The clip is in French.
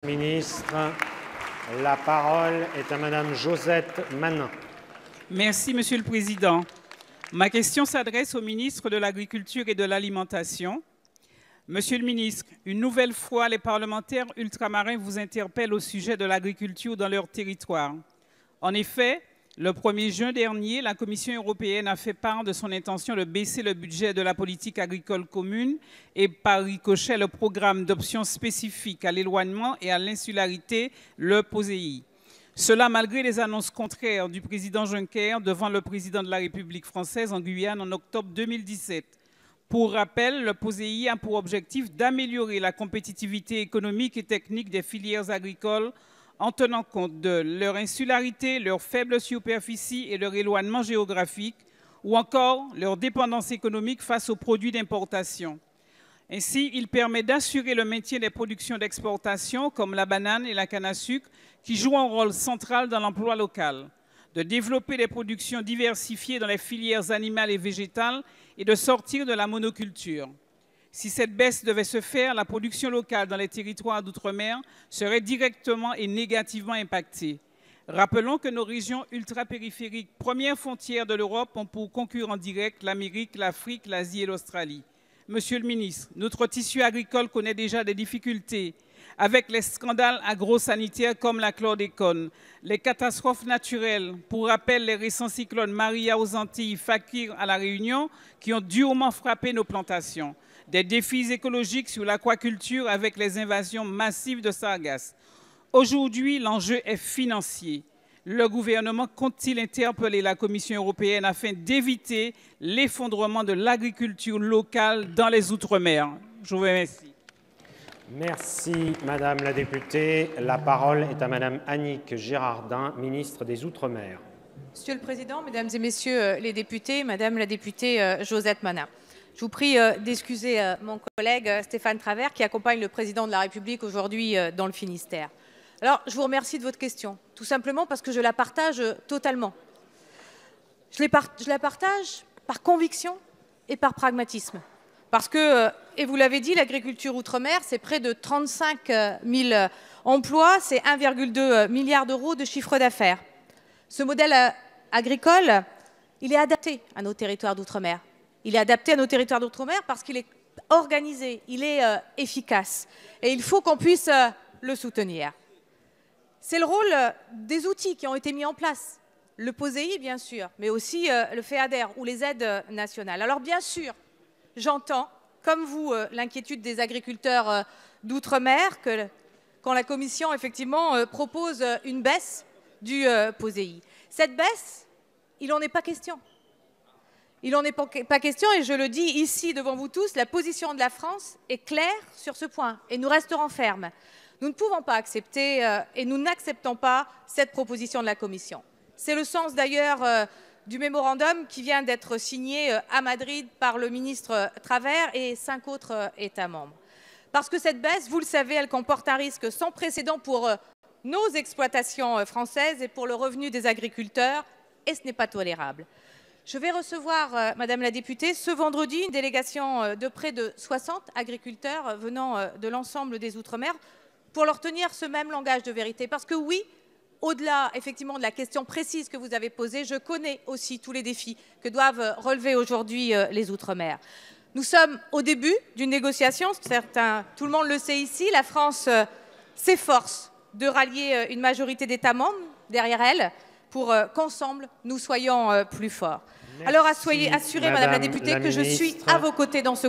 Ministre, la parole est à Madame Josette Manin. Merci, Monsieur le Président. Ma question s'adresse au ministre de l'Agriculture et de l'Alimentation. Monsieur le ministre, une nouvelle fois, les parlementaires ultramarins vous interpellent au sujet de l'agriculture dans leur territoire. En effet, le 1er juin dernier, la Commission européenne a fait part de son intention de baisser le budget de la politique agricole commune et par ricochet le programme d'options spécifiques à l'éloignement et à l'insularité, le POSEI. Cela malgré les annonces contraires du président Juncker devant le président de la République française en Guyane en octobre 2017. Pour rappel, le POSEI a pour objectif d'améliorer la compétitivité économique et technique des filières agricoles en tenant compte de leur insularité, leur faible superficie et leur éloignement géographique, ou encore leur dépendance économique face aux produits d'importation. Ainsi, il permet d'assurer le maintien des productions d'exportation, comme la banane et la canne à sucre, qui jouent un rôle central dans l'emploi local, de développer des productions diversifiées dans les filières animales et végétales et de sortir de la monoculture. Si cette baisse devait se faire, la production locale dans les territoires d'outre-mer serait directement et négativement impactée. Rappelons que nos régions ultrapériphériques, premières frontières de l'Europe, ont pour concurrents directs l'Amérique, l'Afrique, l'Asie et l'Australie. Monsieur le ministre, notre tissu agricole connaît déjà des difficultés avec les scandales agrosanitaires comme la chlordécone, les catastrophes naturelles, pour rappel les récents cyclones Maria aux Antilles, Fakir à La Réunion, qui ont durement frappé nos plantations. Des défis écologiques sur l'aquaculture avec les invasions massives de sargasses. Aujourd'hui, l'enjeu est financier. Le gouvernement compte-t-il interpeller la Commission européenne afin d'éviter l'effondrement de l'agriculture locale dans les Outre-mer? Je vous remercie. Merci, Madame la députée. La parole est à Madame Annick Girardin, ministre des Outre-mer. Monsieur le Président, Mesdames et Messieurs les députés, Madame la députée Josette Manin. Je vous prie d'excuser mon collègue Stéphane Travert qui accompagne le Président de la République aujourd'hui dans le Finistère. Alors, je vous remercie de votre question, tout simplement parce que je la partage totalement. Je la partage par conviction et par pragmatisme. Parce que, et vous l'avez dit, l'agriculture outre-mer, c'est près de 35 000 emplois, c'est 1,2 milliard d'euros de chiffre d'affaires. Ce modèle agricole, il est adapté à nos territoires d'outre-mer. Il est adapté à nos territoires d'outre-mer parce qu'il est organisé, il est efficace. Et il faut qu'on puisse le soutenir. C'est le rôle des outils qui ont été mis en place. Le POSEI, bien sûr, mais aussi le FEADER ou les aides nationales. Alors, bien sûr, j'entends, comme vous, l'inquiétude des agriculteurs d'outre-mer, quand la Commission, effectivement, propose une baisse du POSEI. Cette baisse, il n'en est pas question. Il n'en est pas question, et je le dis ici devant vous tous, la position de la France est claire sur ce point, et nous resterons fermes. Nous ne pouvons pas accepter, et nous n'acceptons pas cette proposition de la Commission. C'est le sens d'ailleurs du mémorandum qui vient d'être signé à Madrid par le ministre Travert et 5 autres États membres. Parce que cette baisse, vous le savez, elle comporte un risque sans précédent pour nos exploitations françaises et pour le revenu des agriculteurs, et ce n'est pas tolérable. Je vais recevoir, Madame la députée, ce vendredi, une délégation de près de 60 agriculteurs venant de l'ensemble des Outre-mer pour leur tenir ce même langage de vérité. Parce que oui, au-delà effectivement de la question précise que vous avez posée, je connais aussi tous les défis que doivent relever aujourd'hui les Outre-mer. Nous sommes au début d'une négociation, tout le monde le sait ici, la France s'efforce de rallier une majorité d'États membres derrière elle pour qu'ensemble nous soyons plus forts. Alors assurez, Madame la députée, que je suis à vos côtés dans ce